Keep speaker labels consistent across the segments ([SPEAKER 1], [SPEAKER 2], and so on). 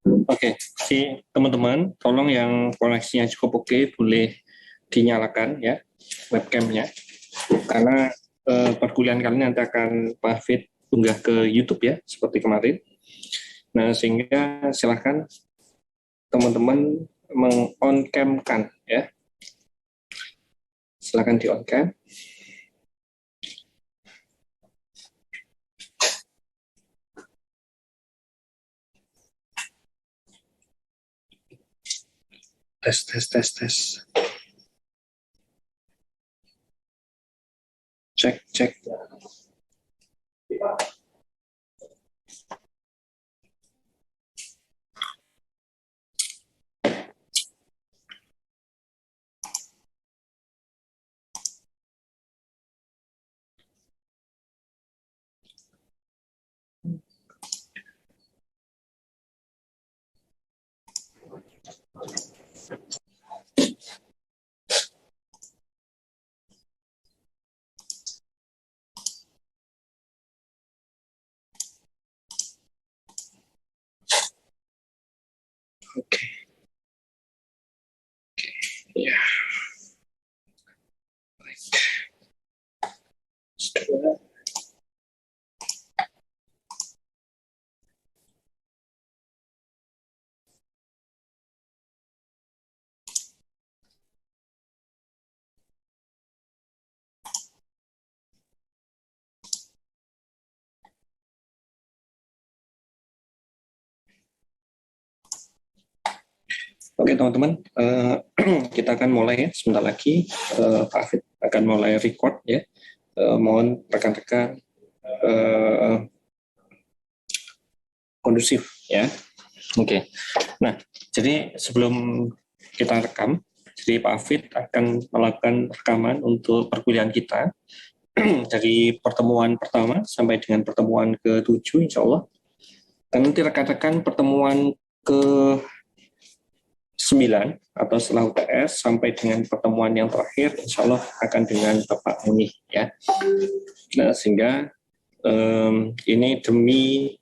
[SPEAKER 1] Oke, si teman-teman, tolong yang koneksinya cukup oke, boleh dinyalakan ya webcamnya, karena perkuliahan kali ini nanti akan Pak Hafid unggah ke YouTube ya, seperti kemarin. Nah, sehingga silahkan teman-teman meng-on cam-kan ya. Silahkan di-on cam. Tes. Cek. Oke. Ya. Baik. Oke teman-teman, kita akan mulai ya sebentar lagi. Pak Hafid akan mulai record ya. Mohon rekan-rekan kondusif ya. Oke. Nah, jadi sebelum kita rekam, jadi Pak Hafid akan melakukan rekaman untuk perkuliahan kita dari pertemuan pertama sampai dengan pertemuan ke-7 insya Allah. Dan nanti rekan-rekan pertemuan ke-9 atau setelah UTS sampai dengan pertemuan yang terakhir insya Allah akan dengan Bapak Munih ya. Nah, sehingga ini demi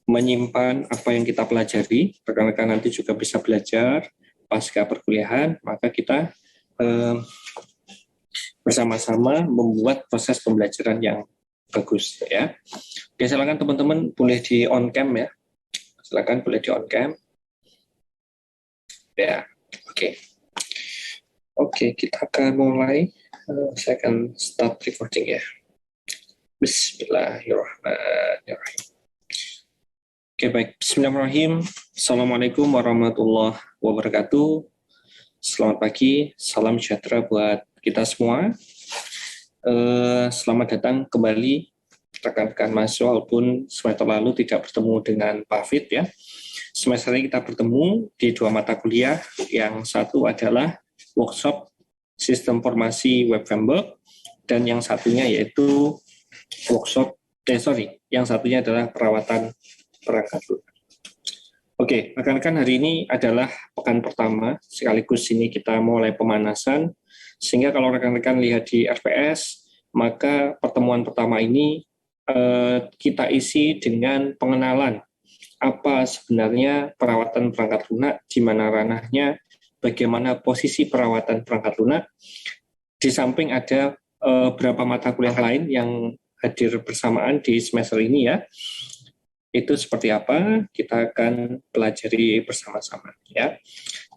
[SPEAKER 1] menyimpan apa yang kita pelajari, rekan-rekan nanti juga bisa belajar pasca perkuliahan, maka kita bersama-sama membuat proses pembelajaran yang bagus ya. Oke, silakan teman-teman boleh di on cam ya. Silakan boleh di on cam. Ya, oke. Oke, kita akan mulai. Saya akan start recording ya. Bismillahirrahmanirrahim. Oke, baik. Bismillahirrahmanirrahim. Assalamualaikum warahmatullahi wabarakatuh. Selamat pagi, salam sejahtera buat kita semua. Selamat datang kembali rekan-rekan mahasiswa walaupun semester lalu tidak bertemu dengan Pak Hafid ya. Semester ini kita bertemu di 2 mata kuliah. Yang satu adalah workshop sistem formasi web framework dan yang satunya yaitu yang satunya adalah perawatan perangkat lunak. Oke, rekan-rekan, hari ini adalah pekan pertama, sekaligus ini kita mulai pemanasan, sehingga kalau rekan-rekan lihat di RPS, maka pertemuan pertama ini kita isi dengan pengenalan apa sebenarnya perawatan perangkat lunak, di mana ranahnya, bagaimana posisi perawatan perangkat lunak. Di samping ada beberapa mata kuliah lain yang hadir bersamaan di semester ini ya. Itu seperti apa, kita akan pelajari bersama-sama ya.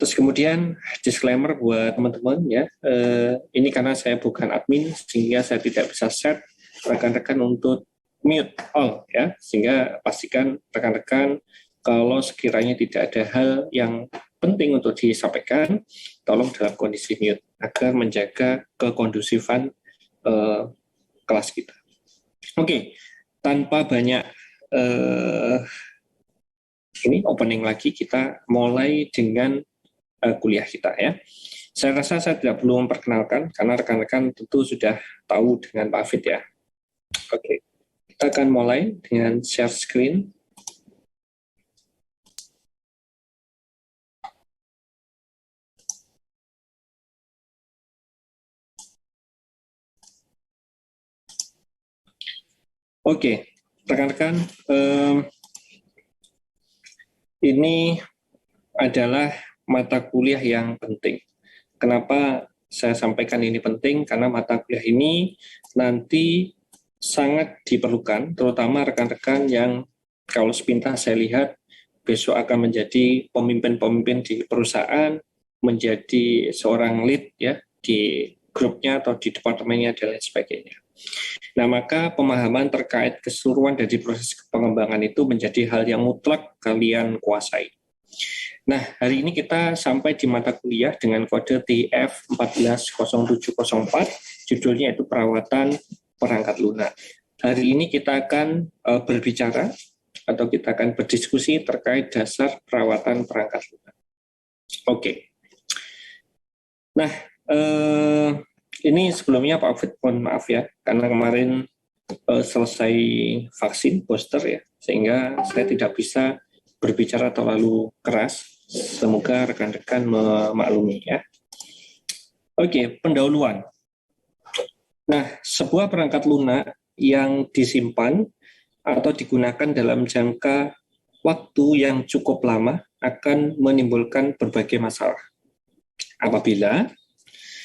[SPEAKER 1] Terus kemudian disclaimer buat teman-teman ya, ini karena saya bukan admin sehingga saya tidak bisa set rekan-rekan untuk mute all ya, sehingga pastikan rekan-rekan kalau sekiranya tidak ada hal yang penting untuk disampaikan, tolong dalam kondisi mute agar menjaga kekondusifan kelas kita. Oke, tanpa banyak ini opening lagi, kita mulai dengan kuliah kita ya. Saya rasa saya tidak perlu memperkenalkan karena rekan-rekan tentu sudah tahu dengan Pak Hafid ya. Oke, kita akan mulai dengan share screen. Oke, rekan-rekan, ini adalah mata kuliah yang penting. Kenapa saya sampaikan ini penting? Karena mata kuliah ini nanti sangat diperlukan, terutama rekan-rekan yang kalau sepintas saya lihat besok akan menjadi pemimpin-pemimpin di perusahaan, menjadi seorang lead ya di grupnya atau di departemennya dan lain sebagainya. Nah, maka pemahaman terkait keseluruhan dari proses pengembangan itu menjadi hal yang mutlak kalian kuasai. Nah, hari ini kita sampai di mata kuliah dengan kode TF 140704, judulnya itu perawatan perangkat lunak. Hari ini kita akan berbicara atau kita akan berdiskusi terkait dasar perawatan perangkat lunak. Oke. Nah, ini sebelumnya Pak Afid, mohon maaf ya, karena kemarin selesai vaksin booster ya, sehingga saya tidak bisa berbicara terlalu keras. Semoga rekan-rekan memaklumi ya. Oke, pendahuluan. Nah, sebuah perangkat lunak yang disimpan atau digunakan dalam jangka waktu yang cukup lama akan menimbulkan berbagai masalah. Apabila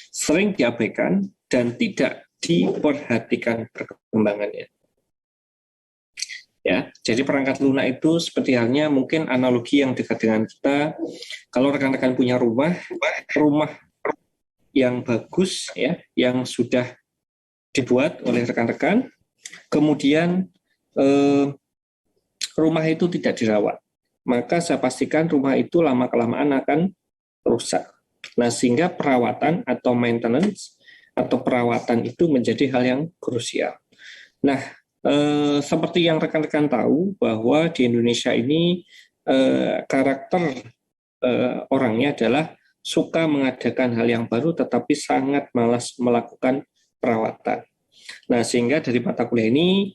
[SPEAKER 1] sering diabaikan dan tidak diperhatikan perkembangannya. Ya, jadi perangkat lunak itu seperti halnya mungkin analogi yang dekat dengan kita. Kalau rekan-rekan punya rumah yang bagus ya, yang sudah dibuat oleh rekan-rekan, kemudian rumah itu tidak dirawat, maka saya pastikan rumah itu lama-kelamaan akan rusak. Nah, sehingga perawatan atau maintenance atau perawatan itu menjadi hal yang krusial. Nah, seperti yang rekan-rekan tahu bahwa di Indonesia ini karakter orangnya adalah suka mengadakan hal yang baru tetapi sangat malas melakukan perawatan. Nah, sehingga dari mata kuliah ini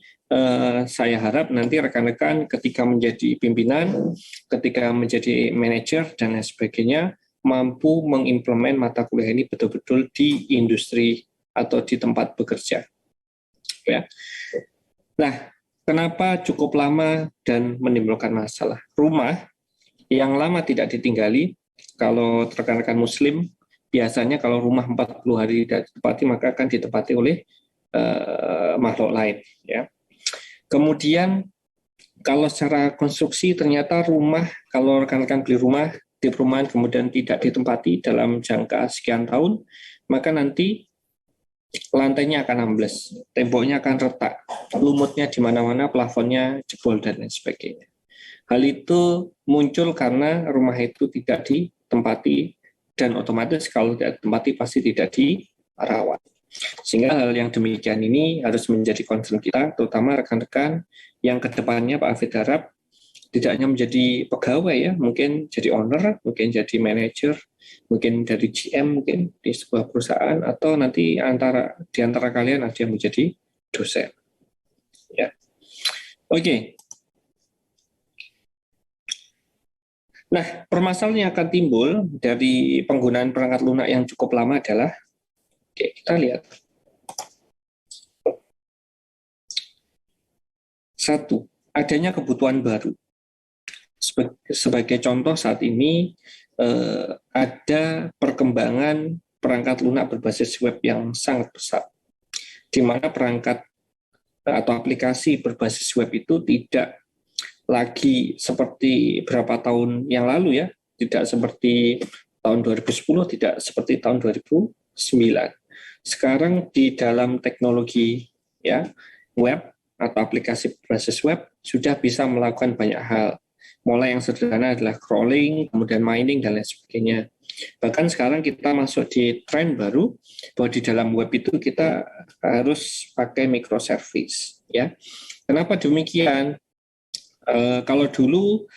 [SPEAKER 1] saya harap nanti rekan-rekan ketika menjadi pimpinan, ketika menjadi manajer dan lain sebagainya mampu mengimplement mata kuliah ini betul-betul di industri atau di tempat bekerja. Ya. Nah, kenapa cukup lama dan menimbulkan masalah? Rumah yang lama tidak ditinggali, kalau rekan-rekan muslim, biasanya kalau rumah 40 hari tidak ditempati, maka akan ditempati oleh makhluk lain. Ya. Kemudian, kalau secara konstruksi ternyata rumah, kalau rekan-rekan beli rumah, di perumahan kemudian tidak ditempati dalam jangka sekian tahun, maka nanti lantainya akan ambles, temboknya akan retak, lumutnya di mana-mana, plafonnya jebol dan lain sebagainya. Hal itu muncul karena rumah itu tidak ditempati dan otomatis kalau tidak ditempati pasti tidak dirawat. Sehingga hal yang demikian ini harus menjadi concern kita, terutama rekan-rekan yang kedepannya Pak Afid harap tidak hanya menjadi pegawai ya, mungkin jadi owner, mungkin jadi manajer, mungkin dari GM mungkin di sebuah perusahaan, atau nanti di antara kalian ada yang menjadi dosen. Ya, oke. Nah, permasalahan yang akan timbul dari penggunaan perangkat lunak yang cukup lama adalah, oke, kita lihat. Satu, adanya kebutuhan baru. Sebagai contoh saat ini ada perkembangan perangkat lunak berbasis web yang sangat pesat, di mana perangkat atau aplikasi berbasis web itu tidak lagi seperti berapa tahun yang lalu ya, tidak seperti tahun 2010, tidak seperti tahun 2009. Sekarang di dalam teknologi ya web atau aplikasi berbasis web sudah bisa melakukan banyak hal. Mulai yang sederhana adalah crawling, kemudian mining, dan lain sebagainya. Bahkan sekarang kita masuk di tren baru, bahwa di dalam web itu kita harus pakai microservice. Ya. Kenapa demikian? Kalau dulu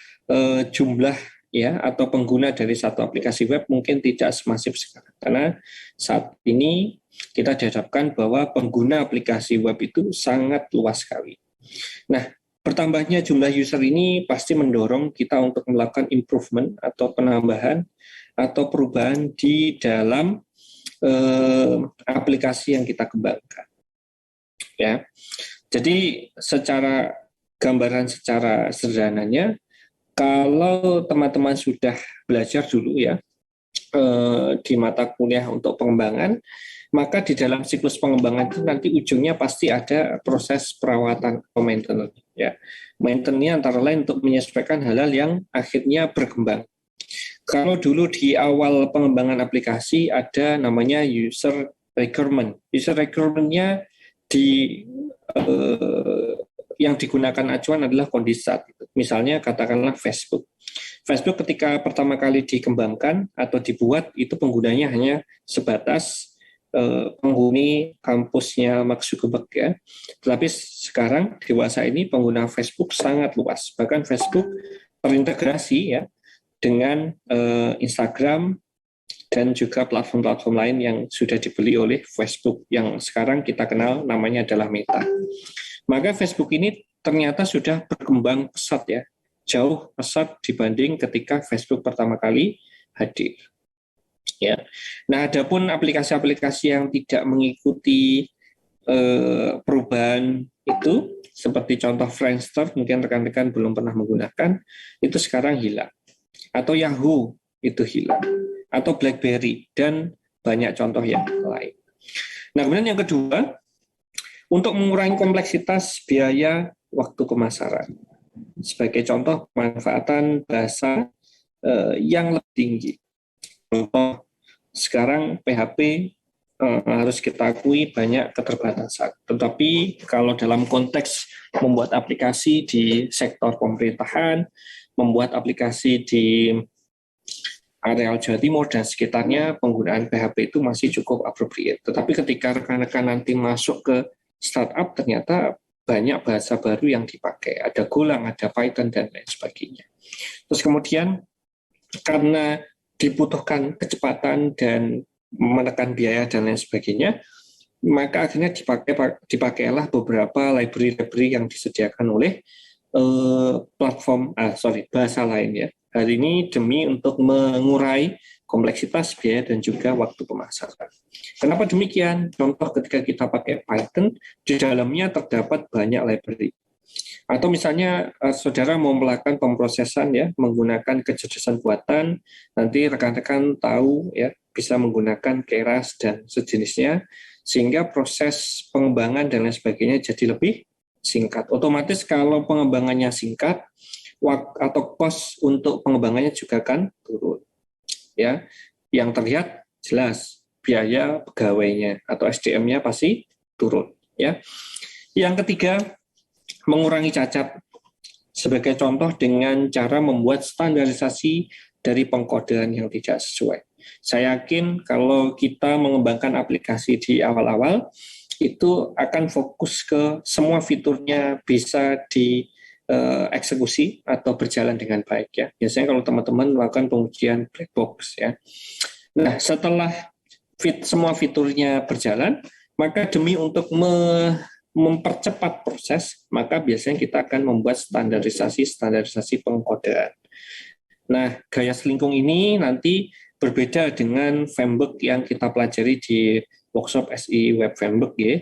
[SPEAKER 1] jumlah ya atau pengguna dari satu aplikasi web mungkin tidak semasif sekarang. Karena saat ini kita dihadapkan bahwa pengguna aplikasi web itu sangat luas sekali. Nah, bertambahnya jumlah user ini pasti mendorong kita untuk melakukan improvement atau penambahan atau perubahan di dalam aplikasi yang kita kembangkan. Ya, jadi gambaran secara sederhananya Kalau teman-teman sudah belajar dulu ya di mata kuliah untuk pengembangan, maka di dalam siklus pengembangan itu nanti ujungnya pasti ada proses perawatan atau maintenance. Ya. Maintenance antara lain untuk menyesuaikan hal-hal yang akhirnya berkembang. Kalau dulu di awal pengembangan aplikasi ada namanya user requirement. User requirement-nya di yang digunakan acuan adalah kondisi saat itu. Misalnya katakanlah Facebook. Facebook ketika pertama kali dikembangkan atau dibuat itu penggunanya hanya sebatas penghuni kampusnya Mark Zuckerberg ya. Tetapi sekarang dewasa ini pengguna Facebook sangat luas. Bahkan Facebook terintegrasi ya dengan Instagram dan juga platform-platform lain yang sudah dibeli oleh Facebook yang sekarang kita kenal namanya adalah Meta. Maka Facebook ini ternyata sudah berkembang pesat ya, jauh pesat dibanding ketika Facebook pertama kali hadir. Ya. Nah, adapun aplikasi-aplikasi yang tidak mengikuti perubahan itu, seperti contoh Friendster, mungkin rekan-rekan belum pernah menggunakan, itu sekarang hilang. Atau Yahoo itu hilang. Atau BlackBerry, dan banyak contoh yang lain. Nah, kemudian yang kedua, untuk mengurangi kompleksitas biaya waktu pemasaran. Sebagai contoh, pemanfaatan bahasa yang lebih tinggi. Contoh, sekarang PHP harus kita akui banyak keterbatasan. Tetapi kalau dalam konteks membuat aplikasi di sektor pemerintahan, membuat aplikasi di areal Jawa Timur dan sekitarnya, penggunaan PHP itu masih cukup appropriate. Tetapi ketika rekan-rekan nanti masuk ke startup, ternyata banyak bahasa baru yang dipakai. Ada Golang, ada Python, dan lain sebagainya. Terus kemudian, karena dibutuhkan kecepatan dan menekan biaya dan lain sebagainya, maka akhirnya dipakailah beberapa library yang disediakan oleh bahasa lain ya. Hal ini demi untuk mengurai kompleksitas biaya dan juga waktu pemasaran. Kenapa demikian? Contoh ketika kita pakai Python, di dalamnya terdapat banyak library. Atau misalnya saudara mau melakukan pemrosesan ya menggunakan kecerdasan buatan, nanti rekan-rekan tahu ya bisa menggunakan Keras dan sejenisnya, sehingga proses pengembangan dan lain sebagainya jadi lebih singkat. Otomatis kalau pengembangannya singkat, atau cost untuk pengembangannya juga akan turun. Ya, yang terlihat jelas biaya pegawainya atau SDM-nya pasti turun. Ya, yang ketiga, mengurangi cacat. Sebagai contoh dengan cara membuat standarisasi dari pengkodean yang tidak sesuai. Saya yakin kalau kita mengembangkan aplikasi di awal-awal, itu akan fokus ke semua fiturnya bisa dieksekusi atau berjalan dengan baik ya. Biasanya kalau teman-teman melakukan pengujian black box ya. Nah, setelah semua fiturnya berjalan, maka demi untuk mempercepat proses, maka biasanya kita akan membuat standarisasi pengkodean. Nah, gaya selingkung ini nanti berbeda dengan framework yang kita pelajari di workshop SI Web Framework ya.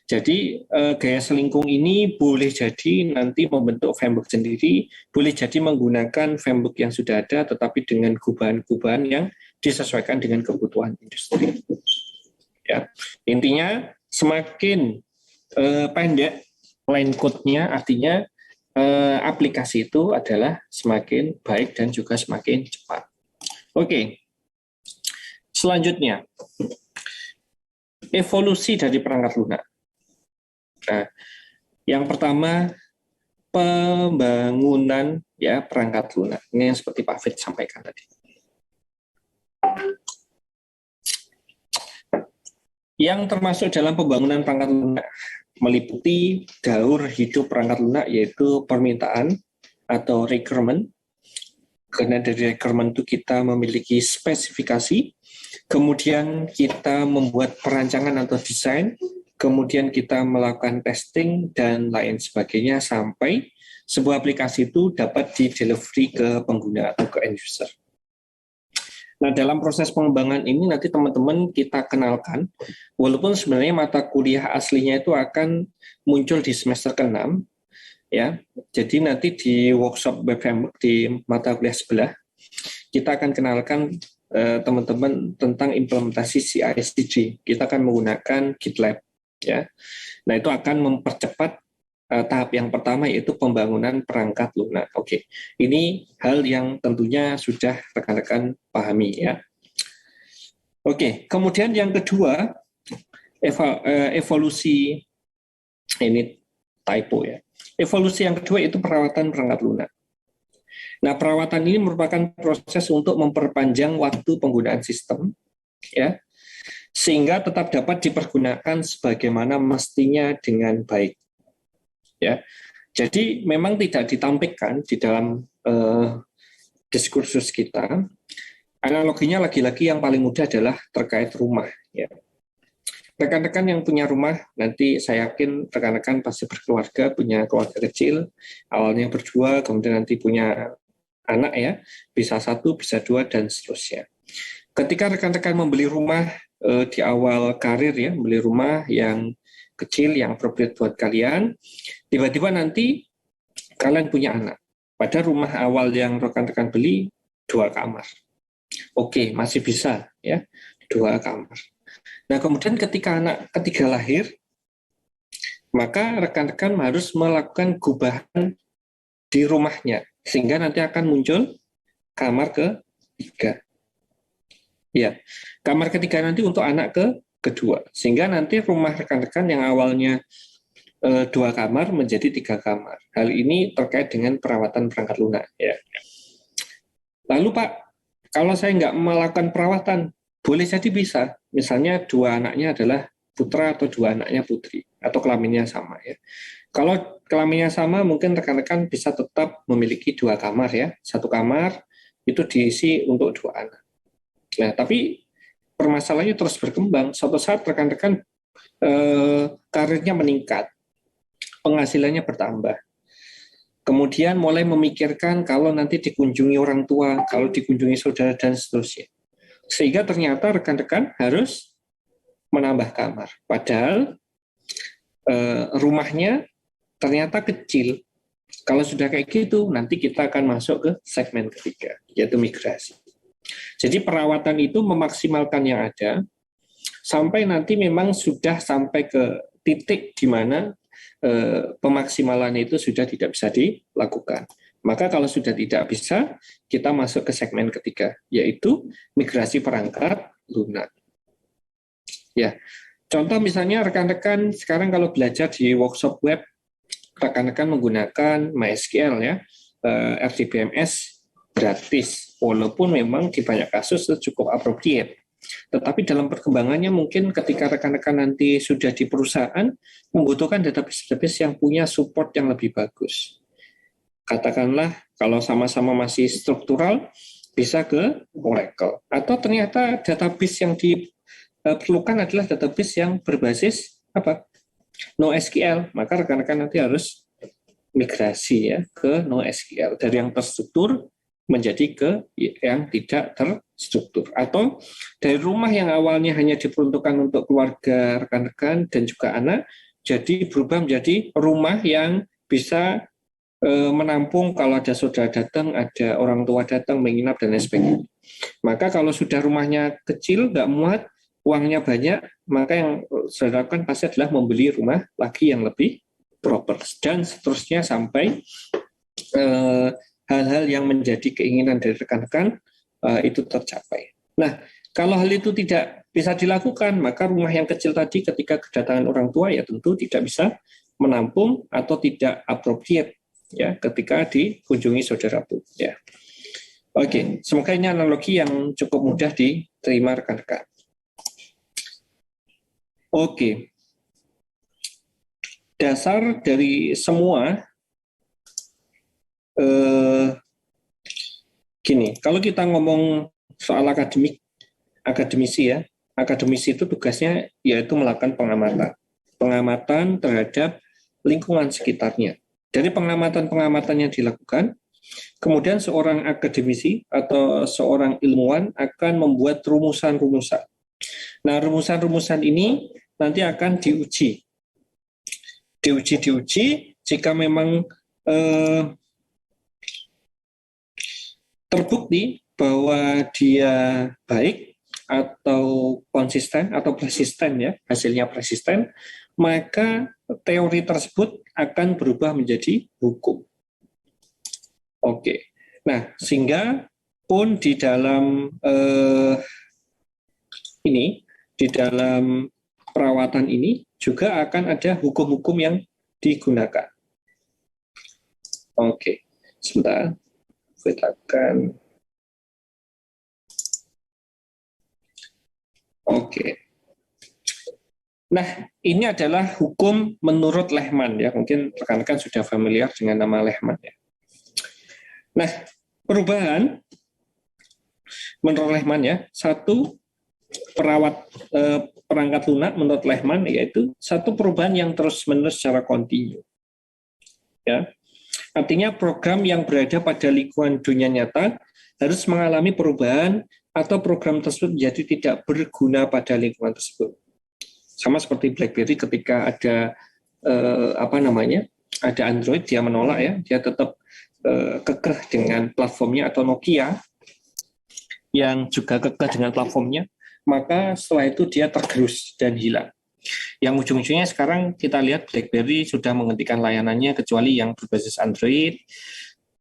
[SPEAKER 1] Jadi gaya selingkung ini boleh jadi nanti membentuk framework sendiri, boleh jadi menggunakan framework yang sudah ada, tetapi dengan gubahan-gubahan yang disesuaikan dengan kebutuhan industri. Ya, intinya semakin pendek line code-nya, artinya aplikasi itu adalah semakin baik dan juga semakin cepat. Oke. Selanjutnya, evolusi dari perangkat lunak. Nah, yang pertama pembangunan ya perangkat lunak. Ini yang seperti Pak Fit sampaikan tadi. Yang termasuk dalam pembangunan perangkat lunak meliputi daur hidup perangkat lunak, yaitu permintaan atau requirement. Karena dari requirement itu kita memiliki spesifikasi, kemudian kita membuat perancangan atau desain, kemudian kita melakukan testing dan lain sebagainya sampai sebuah aplikasi itu dapat di-delivery ke pengguna atau ke end user. Nah, dalam proses pengembangan ini nanti teman-teman kita kenalkan, walaupun sebenarnya mata kuliah aslinya itu akan muncul di semester ke-6, ya. Jadi nanti di workshop web framework di mata kuliah sebelah kita akan kenalkan teman-teman tentang implementasi CI/CD. Kita akan menggunakan GitLab, ya. Nah, itu akan mempercepat tahap yang pertama, yaitu pembangunan perangkat lunak. Oke, ini hal yang tentunya sudah rekan-rekan pahami, ya. Oke, kemudian yang kedua, evolusi, ini typo ya. Evolusi yang kedua itu perawatan perangkat lunak. Nah, perawatan ini merupakan proses untuk memperpanjang waktu penggunaan sistem, ya, sehingga tetap dapat dipergunakan sebagaimana mestinya dengan baik. Ya, jadi memang tidak ditampilkan di dalam diskursus kita. Analoginya lagi-lagi yang paling mudah adalah terkait rumah. Ya. Rekan-rekan yang punya rumah, nanti saya yakin rekan-rekan pasti berkeluarga, punya keluarga kecil, awalnya berdua, kemudian nanti punya anak, ya, bisa satu, bisa dua, dan seterusnya. Ketika rekan-rekan membeli rumah di awal karir, ya, membeli rumah yang kecil, yang appropriate buat kalian, tiba-tiba nanti kalian punya anak. Pada rumah awal yang rekan-rekan beli, 2 kamar. Oke, masih bisa, ya, 2 kamar. Nah, kemudian ketika anak ketiga lahir, maka rekan-rekan harus melakukan gubahan di rumahnya, sehingga nanti akan muncul kamar ketiga. Ya, kamar ketiga nanti untuk anak kedua, sehingga nanti rumah rekan-rekan yang awalnya 2 kamar menjadi 3 kamar. Hal ini terkait dengan perawatan perangkat lunak. Ya. Lalu Pak, kalau saya nggak melakukan perawatan, boleh jadi bisa. Misalnya 2 anaknya adalah putra atau 2 anaknya putri, atau kelaminnya sama. Ya. Kalau kelaminnya sama, mungkin rekan-rekan bisa tetap memiliki 2 kamar, ya. 1 kamar itu diisi untuk 2 anak. Nah, tapi permasalahannya terus berkembang. Suatu saat rekan-rekan karirnya meningkat, penghasilannya bertambah. Kemudian mulai memikirkan kalau nanti dikunjungi orang tua, kalau dikunjungi saudara, dan seterusnya. Sehingga ternyata rekan-rekan harus menambah kamar. Padahal rumahnya ternyata kecil. Kalau sudah kayak gitu, nanti kita akan masuk ke segmen ketiga, yaitu migrasi. Jadi perawatan itu memaksimalkan yang ada, sampai nanti memang sudah sampai ke titik di mana pemaksimalan itu sudah tidak bisa dilakukan. Maka kalau sudah tidak bisa, kita masuk ke segmen ketiga, yaitu migrasi perangkat lunak. Ya, contoh misalnya rekan-rekan sekarang kalau belajar di workshop web, rekan-rekan menggunakan MySQL, ya, RDBMS gratis, walaupun memang di banyak kasus itu cukup appropriate. Tetapi dalam perkembangannya mungkin ketika rekan-rekan nanti sudah di perusahaan membutuhkan database yang punya support yang lebih bagus. Katakanlah kalau sama-sama masih struktural bisa ke Oracle. Atau ternyata database yang diperlukan adalah database yang berbasis NoSQL. Maka rekan-rekan nanti harus migrasi, ya, ke NoSQL dari yang terstruktur menjadi ke yang tidak terstruktur, atau dari rumah yang awalnya hanya diperuntukkan untuk keluarga, rekan-rekan, dan juga anak, jadi berubah menjadi rumah yang bisa menampung kalau ada saudara datang, ada orang tua datang, menginap, dan lain sebagainya. Maka kalau sudah rumahnya kecil, nggak muat, uangnya banyak, maka yang saudara lakukan pasti adalah membeli rumah lagi yang lebih proper, dan seterusnya sampai hal-hal yang menjadi keinginan dari rekan-rekan itu tercapai. Nah, kalau hal itu tidak bisa dilakukan, maka rumah yang kecil tadi ketika kedatangan orang tua, ya tentu tidak bisa menampung atau tidak appropriate, ya, ketika dikunjungi saudara pun, ya. Oke, semoga ini analogi yang cukup mudah diterima rekan-rekan. Oke. Dasar dari semua gini, kalau kita ngomong soal akademisi, ya, akademisi itu tugasnya yaitu melakukan pengamatan terhadap lingkungan sekitarnya. Dari pengamatan yang dilakukan, kemudian seorang akademisi atau seorang ilmuwan akan membuat rumusan-rumusan. Nah, rumusan-rumusan ini nanti akan diuji jika memang eh, terbukti bahwa dia baik atau konsisten atau persisten ya, hasilnya persisten, maka teori tersebut akan berubah menjadi hukum. Oke. Nah, sehingga pun di dalam di dalam perawatan ini juga akan ada hukum-hukum yang digunakan. Oke, sebentar. Kita Oke. Nah, ini adalah hukum menurut Lehman ya. Mungkin rekan-rekan sudah familiar dengan nama Lehman ya. Nah, perubahan menurut Lehman ya, satu perangkat lunak menurut Lehman yaitu satu perubahan yang terus-menerus secara kontinu. Ya. Artinya program yang berada pada lingkungan dunia nyata harus mengalami perubahan atau program tersebut menjadi tidak berguna pada lingkungan tersebut. Sama seperti BlackBerry ketika ada ada Android, dia menolak ya, dia tetap kekeh dengan platformnya, atau Nokia yang juga kekeh dengan platformnya, maka setelah itu dia tergerus dan hilang. Yang ujung-ujungnya sekarang kita lihat BlackBerry sudah menghentikan layanannya kecuali yang berbasis Android.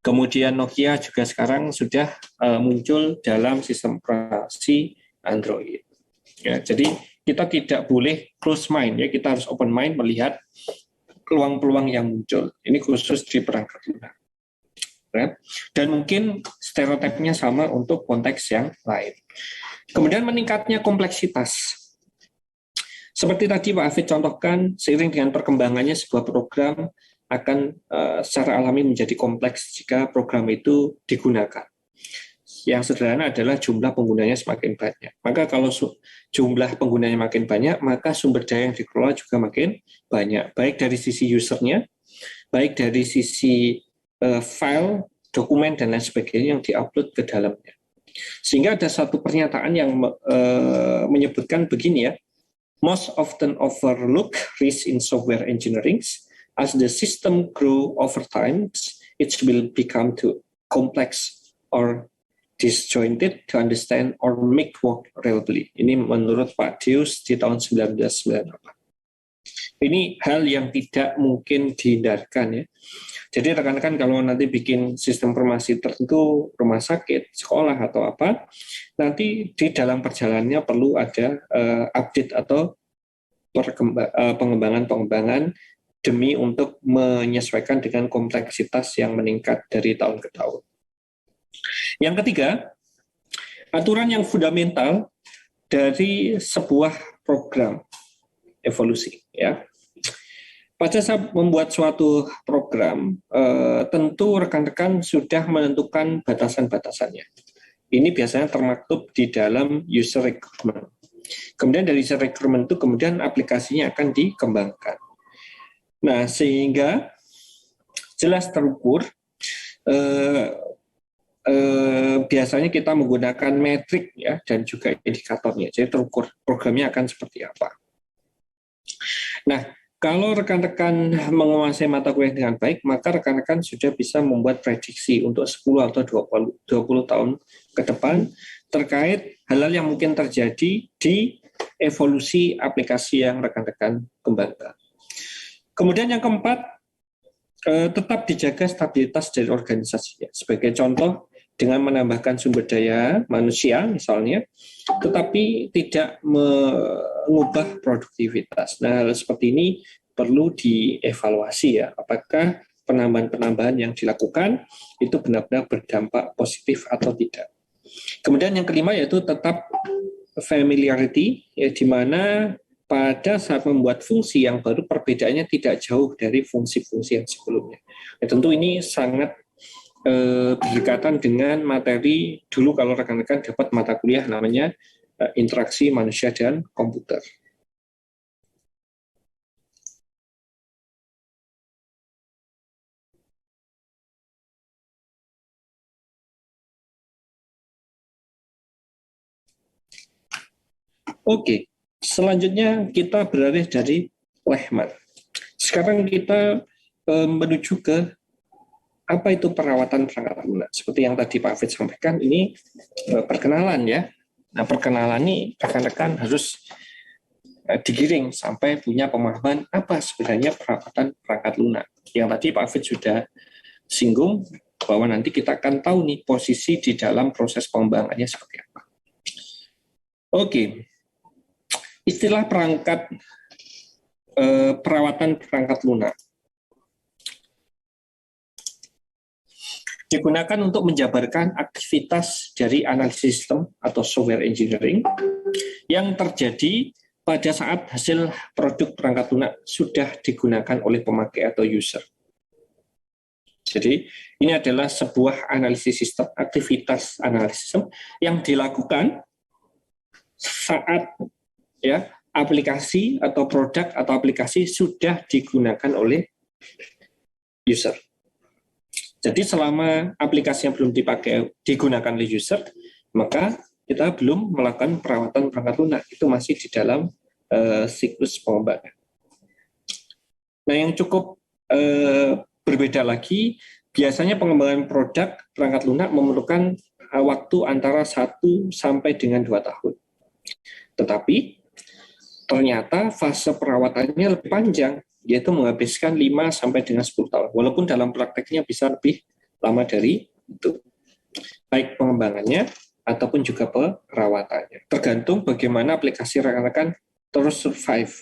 [SPEAKER 1] Kemudian Nokia juga sekarang sudah muncul dalam sistem operasi Android. Ya, jadi kita tidak boleh close mind ya, kita harus open mind melihat peluang-peluang yang muncul. Ini khusus di perangkat lunak. Ya. Dan mungkin stereotipnya sama untuk konteks yang lain. Kemudian meningkatnya kompleksitas. Seperti tadi Pak Hafid contohkan, seiring dengan perkembangannya sebuah program akan secara alami menjadi kompleks jika program itu digunakan. Yang sederhana adalah jumlah penggunanya semakin banyak. Maka kalau jumlah penggunanya makin banyak, maka sumber daya yang dikelola juga makin banyak. Baik dari sisi usernya, baik dari sisi file, dokumen, dan lain sebagainya yang diupload ke dalamnya. Sehingga ada satu pernyataan yang menyebutkan begini ya, most often overlooked risk in software engineering, as the system grow over time, it will become too complex or disjointed to understand or make work reliably. Ini menurut Pak Dius di tahun 1998. Ini hal yang tidak mungkin dihindarkan ya. Jadi rekan-rekan kalau nanti bikin sistem informasi tertentu, rumah sakit, sekolah atau apa, nanti di dalam perjalanannya perlu ada update atau pengembangan-pengembangan demi untuk menyesuaikan dengan kompleksitas yang meningkat dari tahun ke tahun. Yang ketiga, aturan yang fundamental dari sebuah program evolusi ya. Pada saat membuat suatu program, tentu rekan-rekan sudah menentukan batasan-batasannya. Ini biasanya termaktub di dalam user requirement. Kemudian dari user requirement itu kemudian aplikasinya akan dikembangkan. Nah, sehingga jelas terukur, biasanya kita menggunakan metrik ya dan juga indikatornya. Jadi terukur programnya akan seperti apa. Nah, kalau rekan-rekan menguasai mata kuliah dengan baik, maka rekan-rekan sudah bisa membuat prediksi untuk 10 atau 20 tahun ke depan terkait hal-hal yang mungkin terjadi di evolusi aplikasi yang rekan-rekan kembangkan. Kemudian yang keempat, tetap dijaga stabilitas dari organisasinya. Sebagai contoh, dengan menambahkan sumber daya manusia misalnya, tetapi tidak mengubah produktivitas. Nah, hal seperti ini perlu dievaluasi ya, apakah penambahan-penambahan yang dilakukan itu benar-benar berdampak positif atau tidak. Kemudian yang kelima yaitu tetap familiarity, ya, di mana pada saat membuat fungsi yang baru perbedaannya tidak jauh dari fungsi-fungsi yang sebelumnya. Ya, tentu ini sangat berdekatan dengan materi dulu kalau rekan-rekan dapat mata kuliah namanya interaksi manusia dan komputer. Oke, selanjutnya kita beralih dari Lehman. Sekarang kita menuju ke apa itu perawatan perangkat lunak? Seperti yang tadi Pak Fit sampaikan, ini perkenalan ya. Nah, perkenalan ini rekan-rekan harus digiring sampai punya pemahaman apa sebenarnya perawatan perangkat lunak. Yang tadi Pak Fit sudah singgung bahwa nanti kita akan tahu nih posisi di dalam proses pengembangannya seperti apa. Oke, istilah perawatan perangkat lunak digunakan untuk menjabarkan aktivitas dari analisis sistem atau software engineering yang terjadi pada saat hasil produk perangkat lunak sudah digunakan oleh pemakai atau user. Jadi ini adalah sebuah analisis sistem, aktivitas analisis sistem yang dilakukan saat ya aplikasi atau produk atau aplikasi sudah digunakan oleh user. Jadi selama aplikasi yang belum digunakan oleh user, maka kita belum melakukan perawatan perangkat lunak. Itu masih di dalam siklus pengembangan. Nah, yang cukup berbeda lagi, biasanya pengembangan produk perangkat lunak memerlukan waktu antara 1 sampai dengan 2 tahun. Tetapi ternyata fase perawatannya lebih panjang, yaitu menghabiskan 5 sampai dengan 10 tahun. Walaupun dalam prakteknya bisa lebih lama dari itu. Baik pengembangannya ataupun juga perawatannya. Tergantung bagaimana aplikasi rekan-rekan terus survive.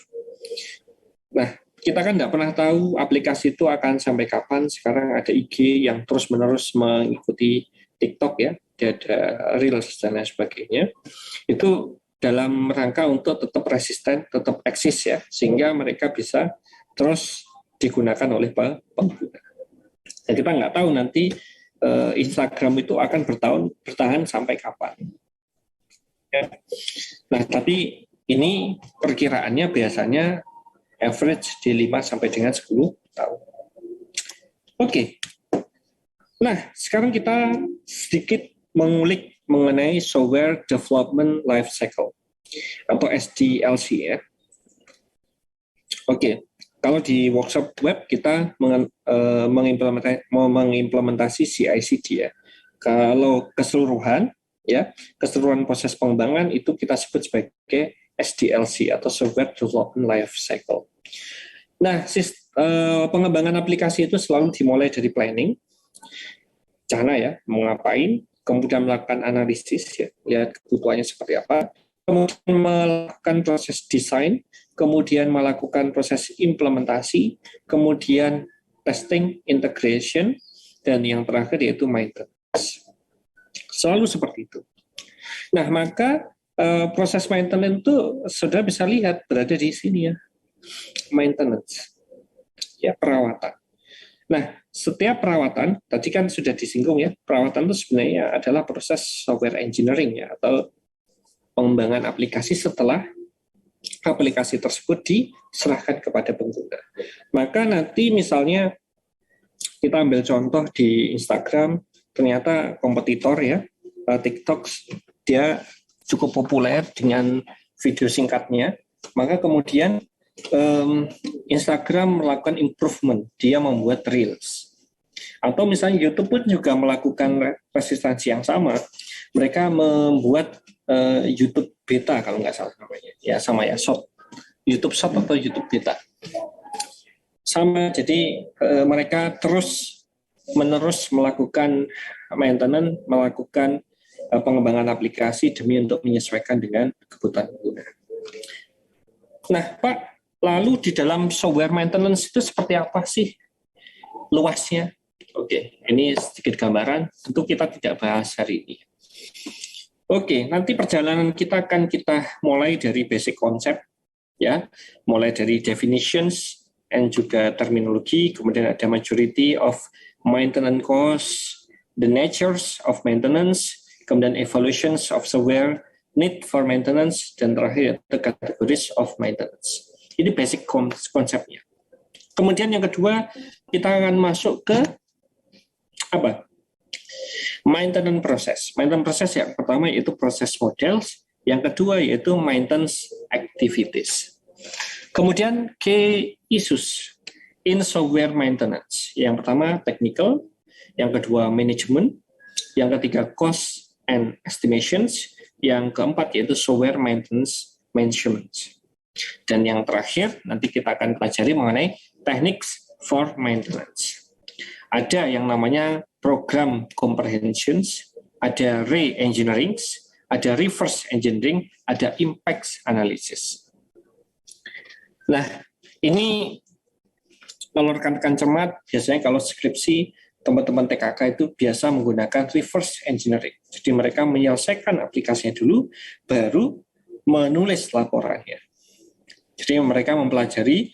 [SPEAKER 1] Nah, kita kan tidak pernah tahu aplikasi itu akan sampai kapan. Sekarang ada IG yang terus-menerus mengikuti TikTok ya, ada Reels dan lain sebagainya. Itu dalam rangka untuk tetap resisten, tetap eksis ya, sehingga mereka bisa terus digunakan oleh pengguna. Dan kita nggak tahu nanti Instagram itu akan bertahan sampai kapan. Ya. Nah, tapi ini perkiraannya biasanya average di 5 sampai dengan 10 tahun. Oke. Nah, sekarang kita sedikit mengulik mengenai Software Development Life Cycle atau SDLC ya. Oke. Kalau di workshop web kita mengimplementasi CI/CD ya. Kalau keseluruhan proses pengembangan itu kita sebut sebagai SDLC atau Software Development Life Cycle. Nah, pengembangan aplikasi itu selalu dimulai dari planning, rencana ya, mau ngapain, kemudian melakukan analisis ya, lihat kebutuhannya seperti apa, kemudian melakukan proses desain, kemudian melakukan proses implementasi, kemudian testing, integration, dan yang terakhir yaitu maintenance. Selalu seperti itu. Nah, maka proses maintenance itu saudara bisa lihat berada di sini ya, maintenance, ya perawatan. Nah, setiap perawatan, tadi kan sudah disinggung ya, perawatan itu sebenarnya adalah proses software engineering ya, atau pengembangan aplikasi setelah aplikasi tersebut diserahkan kepada pengguna. Maka nanti misalnya kita ambil contoh di Instagram, ternyata kompetitor ya, TikTok, dia cukup populer dengan video singkatnya, maka kemudian Instagram melakukan improvement, dia membuat Reels. Atau misalnya YouTube pun juga melakukan resistensi yang sama, mereka membuat YouTube Beta kalau nggak salah namanya, ya sama ya, Short, YouTube Short atau YouTube Beta. Sama, jadi mereka terus-menerus melakukan maintenance, melakukan pengembangan aplikasi demi untuk menyesuaikan dengan kebutuhan pengguna. Nah, Pak, lalu di dalam software maintenance itu seperti apa sih luasnya? Oke, ini sedikit gambaran, tentu kita tidak bahas hari ini. Oke, nanti perjalanan kita akan mulai dari basic konsep, ya, mulai dari definitions dan juga terminologi, kemudian ada majority of maintenance cost, the natures of maintenance, kemudian evaluations of software, need for maintenance, dan terakhir the categories of maintenance. Ini basic konsepnya. Kemudian yang kedua, kita akan masuk ke apa? Maintenance process. Maintenance process yang pertama yaitu proses models, yang kedua yaitu maintenance activities. Kemudian key issues in software maintenance. Yang pertama technical, yang kedua management, yang ketiga cost and estimations, yang keempat yaitu software maintenance management. Dan yang terakhir nanti kita akan pelajari mengenai techniques for maintenance. Ada yang namanya program comprehensions, ada re-engineering, ada reverse engineering, ada impact analysis. Nah, ini kalau rekan-rekan cermat, biasanya kalau skripsi, teman-teman TKK itu biasa menggunakan reverse engineering. Jadi mereka menyelesaikan aplikasinya dulu, baru menulis laporannya. Jadi mereka mempelajari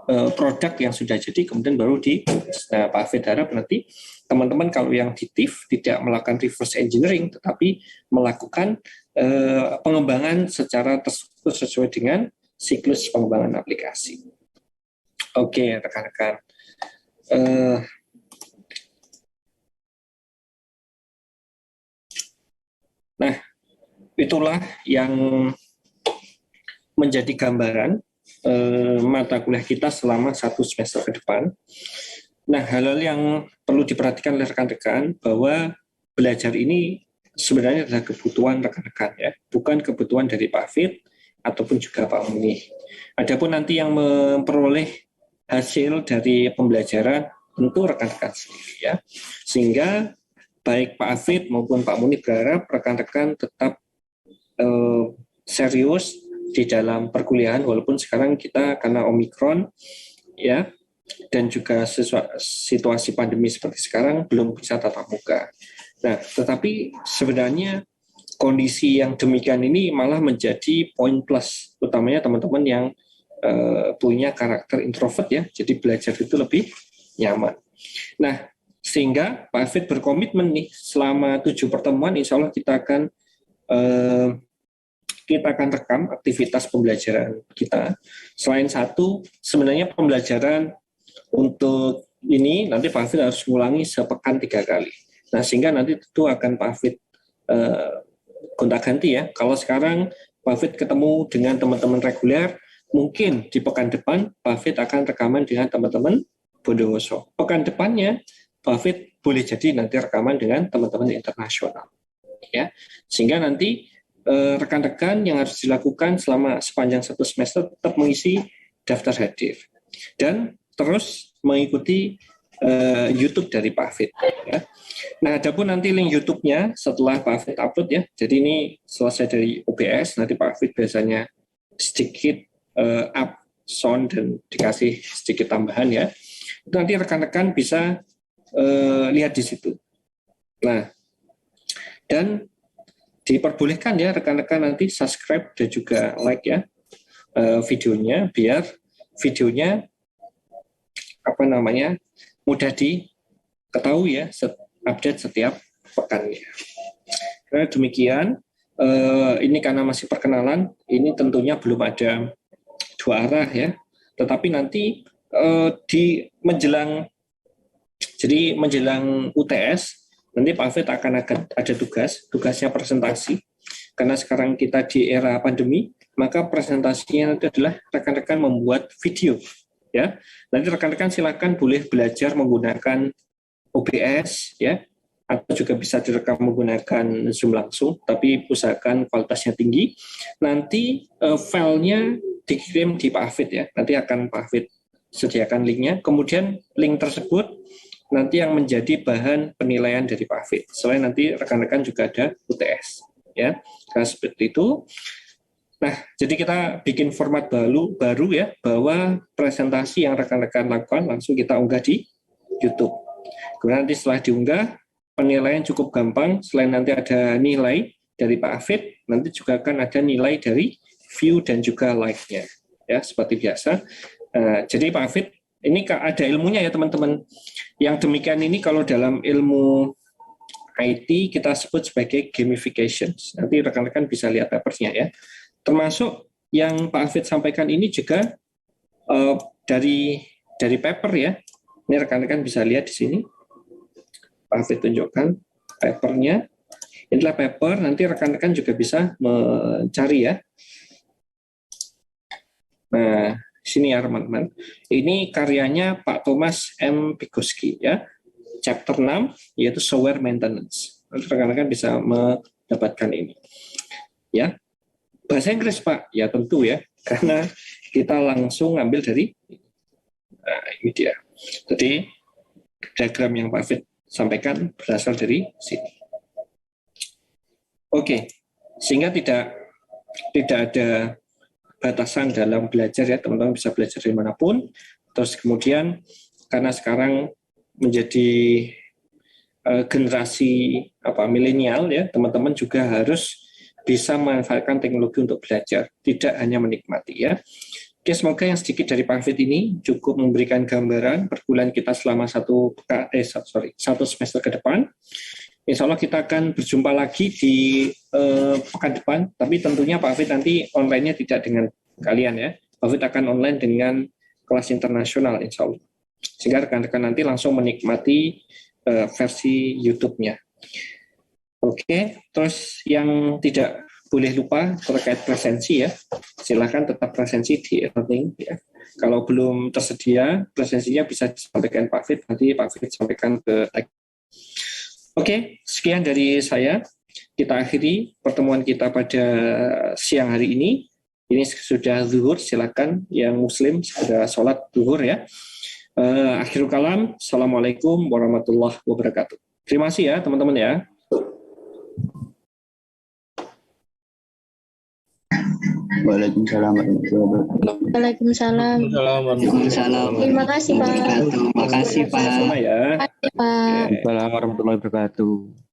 [SPEAKER 1] produk yang sudah jadi, kemudian baru Nah, Pak Hafid harap nanti teman-teman kalau yang di TIF tidak melakukan reverse engineering, tetapi melakukan pengembangan secara terstruktur sesuai dengan siklus pengembangan aplikasi. Oke, rekan-rekan. Nah, itulah yang menjadi gambaran mata kuliah kita selama 1 semester ke depan. Nah, hal-hal yang perlu diperhatikan oleh rekan-rekan bahwa belajar ini sebenarnya adalah kebutuhan rekan-rekan, ya, bukan kebutuhan dari Pak Hafid ataupun juga Pak Muni. Adapun nanti yang memperoleh hasil dari pembelajaran tentu rekan-rekan sendiri, ya. Sehingga baik Pak Hafid maupun Pak Muni berharap rekan-rekan tetap serius di dalam perkuliahan, walaupun sekarang kita karena Omikron, ya, dan juga situasi pandemi seperti sekarang belum bisa tatap muka. Nah, tetapi sebenarnya kondisi yang demikian ini malah menjadi poin plus, utamanya teman-teman yang punya karakter introvert, ya, jadi belajar itu lebih nyaman. Nah, sehingga Pak Hafid berkomitmen nih selama 7 pertemuan, insya Allah kita akan rekam aktivitas pembelajaran kita. Selain satu, sebenarnya pembelajaran untuk ini nanti Pak Hafid harus mengulangi sepekan 3 kali. Nah, sehingga nanti tentu akan Pak Hafid gonta-ganti, ya. Kalau sekarang Pak Hafid ketemu dengan teman-teman reguler, mungkin di pekan depan Pak Hafid akan rekaman dengan teman-teman Bondowoso. Pekan depannya Pak Hafid boleh jadi nanti rekaman dengan teman-teman internasional, ya. Sehingga nanti rekan-rekan yang harus dilakukan selama sepanjang 1 semester tetap mengisi daftar hadir dan terus mengikuti YouTube dari Pak Hafid, ya. Nah, adapun nanti link YouTube-nya setelah Pak Hafid upload, ya. Jadi ini selesai dari OBS, nanti Pak Hafid biasanya sedikit up sound dan dikasih sedikit tambahan, ya. Itu nanti rekan-rekan bisa lihat di situ. Nah, dan diperbolehkan, ya, rekan-rekan nanti subscribe dan juga like, ya, videonya, biar videonya mudah diketahui, ya, update setiap pekannya. Karena demikian, ini karena masih perkenalan, ini tentunya belum ada 2 arah, ya, tetapi nanti di menjelang UTS nanti Pak Hafid akan ada tugasnya presentasi. Karena sekarang kita di era pandemi, maka presentasinya nanti adalah rekan-rekan membuat video, ya. Nanti rekan-rekan silakan boleh belajar menggunakan OBS, ya, atau juga bisa direkam menggunakan Zoom langsung, tapi usahakan kualitasnya tinggi. Nanti filenya dikirim di Pak Hafid, ya. Nanti akan Pak Hafid sediakan linknya. Kemudian link tersebut nanti yang menjadi bahan penilaian dari Pak Hafid. Selain nanti rekan-rekan juga ada UTS, ya. Nah, seperti itu. Nah, jadi kita bikin format baru, ya, bahwa presentasi yang rekan-rekan lakukan langsung kita unggah di YouTube. Kemudian nanti setelah diunggah, penilaian cukup gampang. Selain nanti ada nilai dari Pak Hafid, nanti juga akan ada nilai dari view dan juga like-nya, ya, seperti biasa. Jadi Pak Hafid, ini ada ilmunya, ya, teman-teman. Yang demikian ini kalau dalam ilmu IT kita sebut sebagai gamification. Nanti rekan-rekan bisa lihat papernya, ya. Termasuk yang Pak Hafid sampaikan ini juga dari paper, ya. Ini rekan-rekan bisa lihat di sini. Pak Hafid tunjukkan papernya. Inilah paper, nanti rekan-rekan juga bisa mencari, ya. Nah, sini, ya, teman-teman. Ini karyanya Pak Thomas M. Vygotsky, ya. chapter 6 yaitu software maintenance. Rekan-rekan bisa mendapatkan ini. Ya. Bahasa Inggris, Pak. Ya tentu ya, karena kita langsung ngambil dari ini dia. Jadi diagram yang Pak Fit sampaikan berasal dari sini. Oke. Sehingga tidak ada batasan dalam belajar ya, teman-teman bisa belajar dimanapun. Terus kemudian karena sekarang menjadi generasi milenial ya, teman-teman juga harus bisa memanfaatkan teknologi untuk belajar, tidak hanya menikmati ya. Oke, semoga yang sedikit dari Pak Fit ini cukup memberikan gambaran perkuliahan kita selama satu semester ke depan. Insya Allah kita akan berjumpa lagi di pekan depan, tapi tentunya Pak Fit nanti online-nya tidak dengan kalian ya. Pak Fit akan online dengan kelas internasional insya Allah. Sehingga rekan-rekan nanti langsung menikmati versi YouTube-nya. Oke, terus yang tidak boleh lupa terkait presensi ya, silakan tetap presensi di e-learning ya. Kalau belum tersedia, presensinya bisa disampaikan Pak Fit, nanti Pak Fit sampaikan ke tag. Oke, sekian dari saya. Kita akhiri pertemuan kita pada siang hari ini. Ini sudah zuhur, silakan yang muslim sudah sholat zuhur ya. Akhirul kalam, assalamualaikum warahmatullahi wabarakatuh. Terima kasih ya teman-teman ya.
[SPEAKER 2] Waalaikumsalam warahmatullahi wabarakatuh.
[SPEAKER 3] Waalaikumsalam.
[SPEAKER 2] Waalaikumsalam.
[SPEAKER 3] Terima kasih, Pak.
[SPEAKER 2] Terima kasih, Pak.
[SPEAKER 1] Sama ya.
[SPEAKER 3] Terima kasih, Pak.
[SPEAKER 2] Waalaikumsalam warahmatullahi wabarakatuh.